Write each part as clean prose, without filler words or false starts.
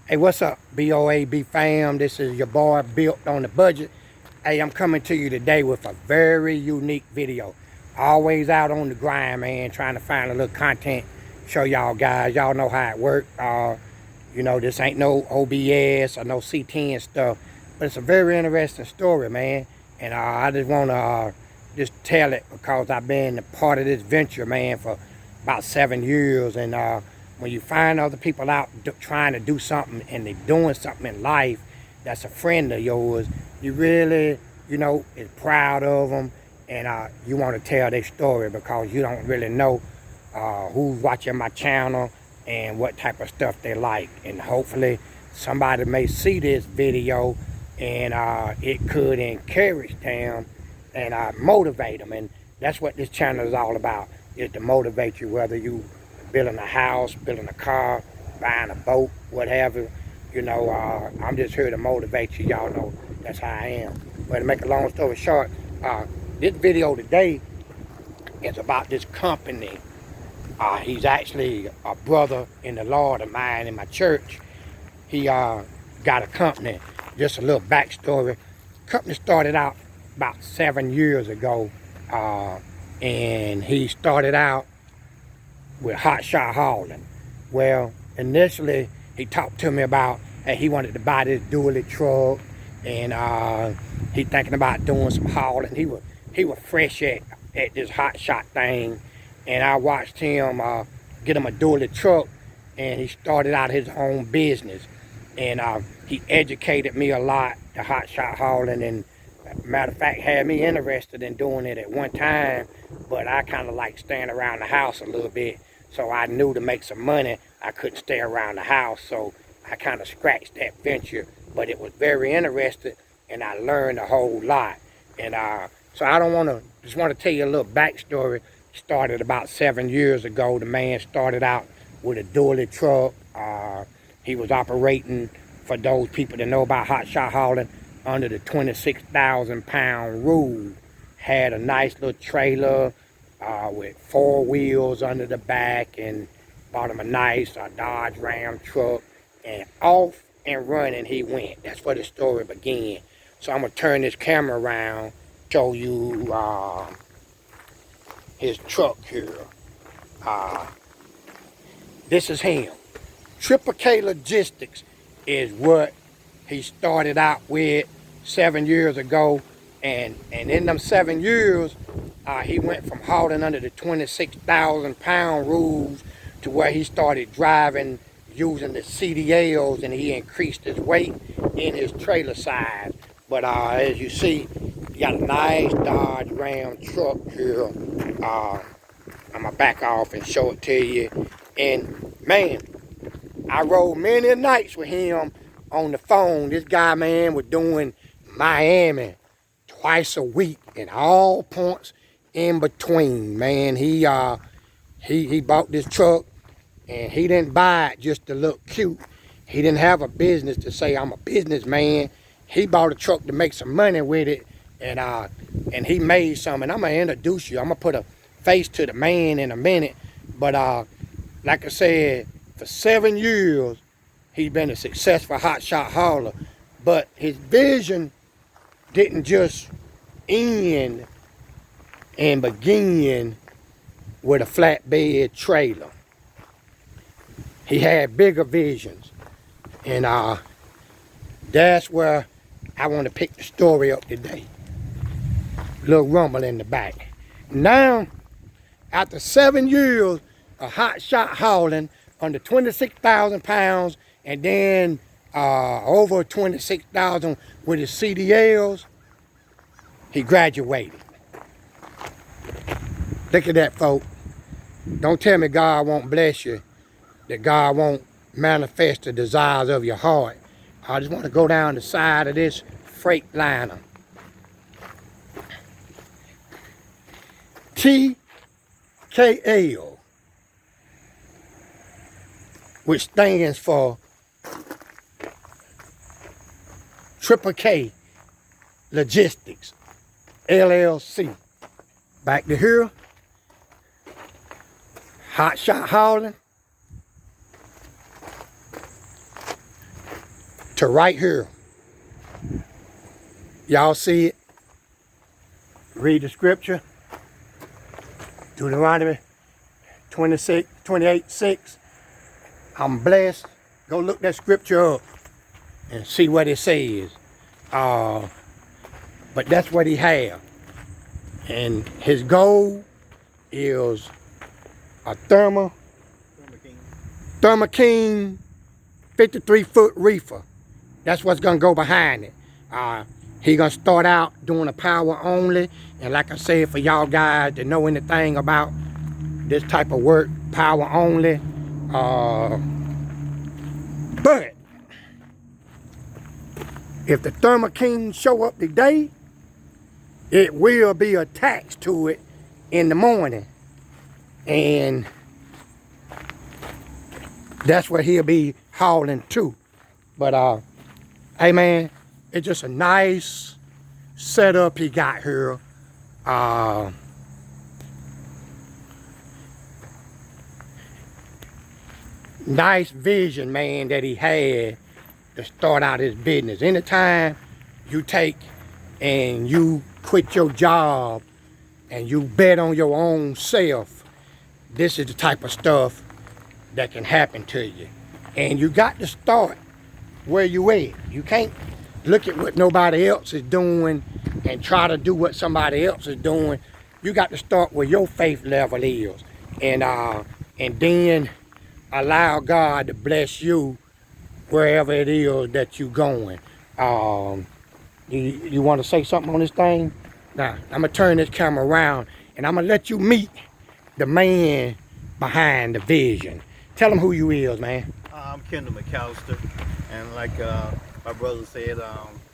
Hey, what's up, BOAB fam? This is your boy Built on the Budget. Hey, I'm coming to you today with a very unique video. Always out on the grind, man, trying to find a little content, show y'all guys. Y'all know how it works. This ain't no OBS or no C10 stuff, but it's a very interesting story, man. And I just want to just tell it because I've been a part of this venture, man, for about 7 years. And when you find other people out trying to do something and they're doing something in life that's a friend of yours, you really, is proud of them, and you want to tell their story because you don't really know who's watching my channel and what type of stuff they like. And hopefully somebody may see this video and it could encourage them and motivate them. And that's what this channel is all about, is to motivate you, whether you building a house, building a car, buying a boat, whatever. I'm just here to motivate you. Y'all know that's how I am. But to make a long story short, this video today is about this company. He's actually a brother in the Lord of mine in my church. He got a company. Just a little backstory. Company started out about 7 years ago, and he started out with Hotshot hauling. Well, initially he talked to me about, hey, he wanted to buy this dually truck, and he thinking about doing some hauling. He was fresh at this Hotshot thing, and I watched him get him a dually truck, and he started out his own business. And he educated me a lot, the Hotshot hauling, and matter of fact had me interested in doing it at one time, but I kind of like staying around the house a little bit. So I knew to make some money, I couldn't stay around the house. So I kind of scratched that venture, but it was very interesting, and I learned a whole lot. And so I just want to tell you a little backstory. Started about 7 years ago. The man started out with a dually truck. He was operating, for those people that know about Hotshot hauling, under the 26,000 pound rule. Had a nice little trailer with 4 wheels under the back, and bought him a nice Dodge Ram truck, and off and running he went. That's where the story began. So I'm gonna turn this camera around, show you his truck here. This is him. Triple K Logistics is what he started out with 7 years ago, and in them 7 years, he went from hauling under the 26,000 pound rules to where he started driving using the CDLs, and he increased his weight in his trailer size. But as you see, he got a nice Dodge Ram truck here. I'm gonna back off and show it to you. And man, I rode many nights with him on the phone. This guy, man, was doing Miami twice a week and all points in between. Man, he bought this truck, and he didn't buy it just to look cute. He didn't have a business to say, I'm a businessman. He bought a truck to make some money with it, and he made some. And I'm gonna introduce you. I'm gonna put a face to the man in a minute. But like I said, for 7 years, he's been a successful Hotshot hauler. But his vision didn't just end and begin with a flatbed trailer. He had bigger visions. And that's where I want to pick the story up today. Little rumble in the back. Now, after 7 years of Hotshot hauling under 26,000 pounds, and then over 26,000 with his CDLs, he graduated. Look at that, folks. Don't tell me God won't bless you, that God won't manifest the desires of your heart. I just want to go down the side of this freight liner. TKL, which stands for Triple K Logistics, LLC. Back to here, Hotshot hauling, to right here. Y'all see it? Read the scripture. Deuteronomy 28:6. I'm blessed. Go look that scripture up and see what it says. But that's what he had. And his goal is a Thermo King 53-foot reefer. That's what's gonna go behind it. He gonna start out doing a power only, and like I said, for y'all guys to know anything about this type of work, power only. But if the Thermo King show up today, it will be attached to it in the morning, and that's what he'll be hauling to. But hey man, it's just a nice setup he got here. Nice vision, man, that he had to start out his business. Anytime you take and you quit your job and you bet on your own self, this is the type of stuff that can happen to you. And you got to start where you at. You can't look at what nobody else is doing and try to do what somebody else is doing. You got to start where your faith level is, and then allow God to bless you wherever it is that you're going. You want to say something on this thing? Now, I'm going to turn this camera around and I'm going to let you meet the man behind the vision. Tell him who you is, man. I'm Kendall McAllister, and like my brother said,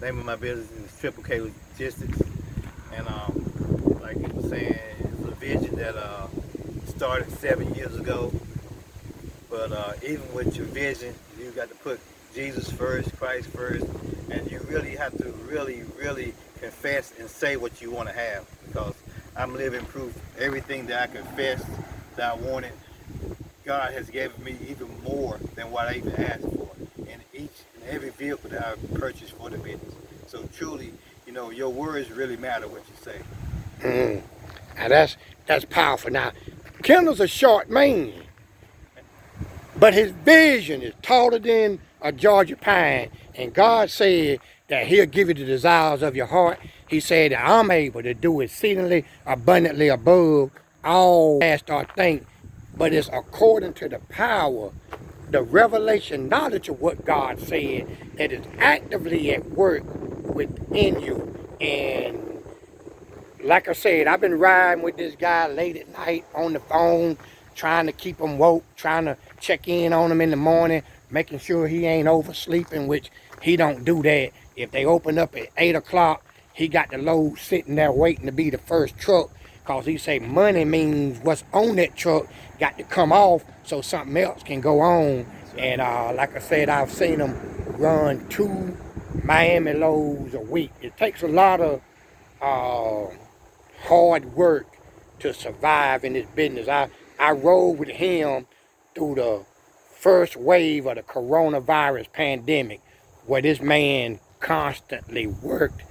name of my business is Triple K Logistics, and like he was saying, it's a vision that started 7 years ago. But even with your vision, you got to put Jesus first, Christ first, and you really have to really confess and say what you want to have, because I'm living proof. Everything that I confessed that I wanted, God has given me even more than what I even asked for in each and every vehicle that I've purchased for the business. So truly, you know, your words really matter, what you say. Now that's powerful. Now, Kendall's a short man, but his vision is taller than a Georgia pine. And God said that he'll give you the desires of your heart. He said that I'm able to do exceedingly abundantly above all ask or think, but it's according to the power, the revelation knowledge of what God said that is actively at work within you. And like I said, I've been riding with this guy late at night on the phone, trying to keep him woke, trying to check in on him in the morning, making sure he ain't oversleeping, which he don't do that. If they open up at 8 o'clock, he got the load sitting there waiting to be the first truck, because he say money means what's on that truck got to come off so something else can go on. And like I said, I've seen him run 2 Miami loads a week. It takes a lot of hard work to survive in this business. I rode with him through the first wave of the coronavirus pandemic, where this man constantly worked.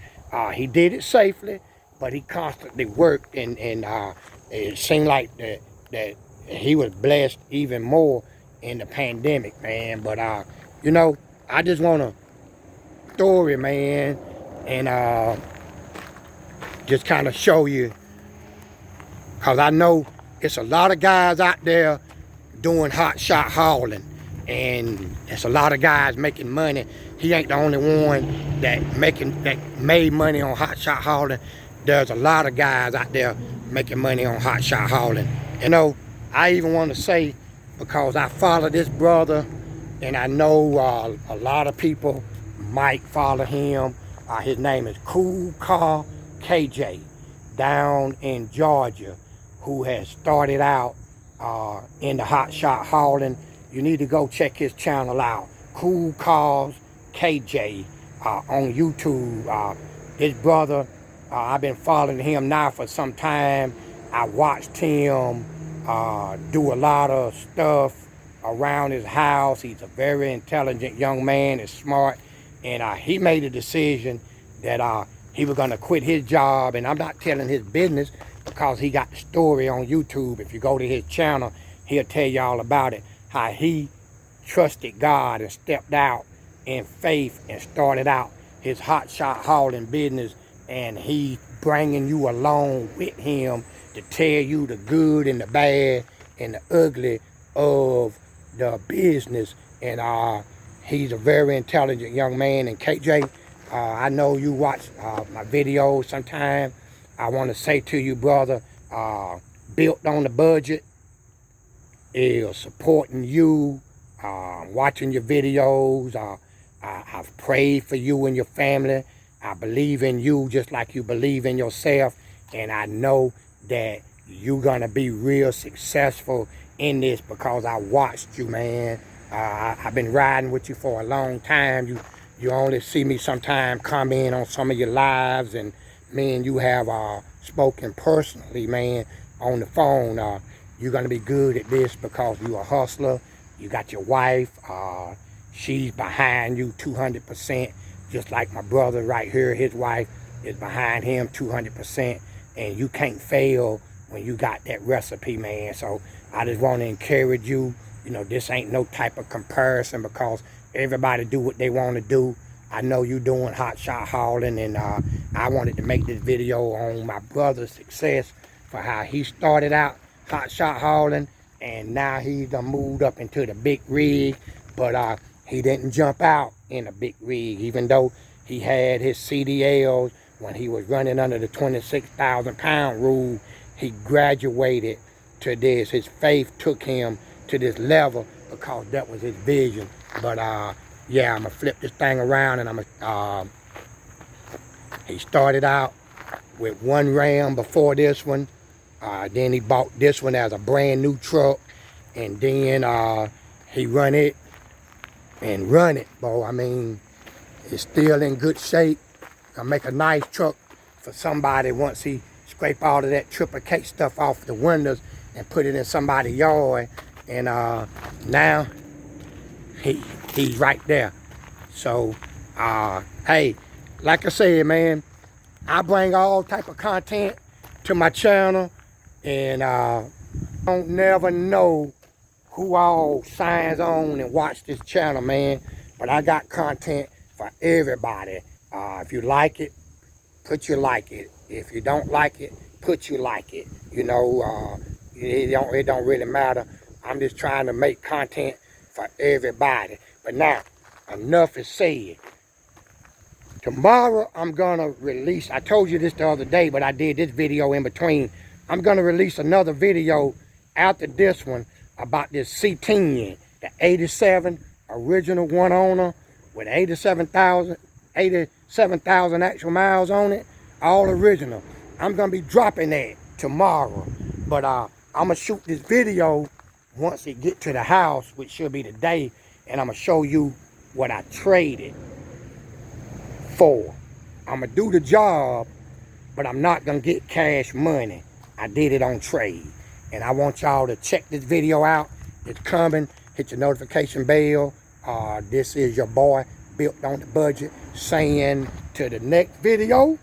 He did it safely, but he constantly worked, and it seemed like that he was blessed even more in the pandemic, man. But you know, I just want a story, man, and just kind of show you, because I know it's a lot of guys out there doing hotshot hauling, and it's a lot of guys making money. He ain't the only one that made money on hotshot hauling. There's a lot of guys out there making money on hotshot hauling. You know, I even want to say, because I follow this brother, and I know a lot of people might follow him. His name is Cool Car KJ down in Georgia, who has started out in the hotshot hauling. You need to go check his channel out, Cool Cars KJ, on YouTube. This brother, I've been following him now for some time. I watched him do a lot of stuff around his house. He's a very intelligent young man, is smart. And he made a decision that he was gonna quit his job. And I'm not telling his business because he got the story on YouTube. If you go to his channel, he'll tell you all about it. How he trusted God and stepped out in faith and started out his hotshot hauling business, and he bringing you along with him to tell you the good and the bad and the ugly of the business. And he's a very intelligent young man. And KJ, I know you watch my videos sometime. I want to say to you, brother, Built on the Budget is supporting you, watching your videos. I've prayed for you and your family. I believe in you just like you believe in yourself. And I know that you're going to be real successful in this because I watched you, man. I've been riding with you for a long time. You only see me sometime comment on some of your lives, and me and you have spoken personally, man, on the phone. You're going to be good at this because you're a hustler. You got your wife. She's behind you 200%, just like my brother right here. His wife is behind him 200%, and you can't fail when you got that recipe, man. So I just want to encourage you. You know, this ain't no type of comparison because everybody do what they want to do. I know you doing hotshot hauling, and I wanted to make this video on my brother's success for how he started out hotshot hauling, and now he's done moved up into the big rig. But he didn't jump out in a big rig, even though he had his CDLs when he was running under the 26,000 pound rule. He graduated to this. His faith took him to this level because that was his vision. But yeah, I'm gonna flip this thing around, and he started out with one Ram before this one. Then he bought this one as a brand new truck, and then he run it, bro. I mean, it's still in good shape. I make a nice truck for somebody once he scrape all of that Triple K stuff off the windows and put it in somebody's yard. And now he's right there. So hey, like I said, man, I bring all type of content to my channel, and don't never know who all signs on and watch this channel, man. But I got content for everybody. If you like it, put you like it. If you don't like it, put you like it. You know, it don't really matter. I'm just trying to make content for everybody. But now, enough is said. Tomorrow, I'm gonna release, I told you this the other day, but I did this video in between. I'm gonna release another video after this one about this C10, the 87 original one owner with 87,000 actual miles on it, all original. I'm gonna be dropping that tomorrow. But I'm gonna shoot this video once it get to the house, which should be today, and I'm gonna show you what I traded for. I'm gonna do the job, but I'm not gonna get cash money. I did it on trade. And I want y'all to check this video out. It's coming. Hit your notification bell. This is your boy, Built on the Budget, saying to the next video.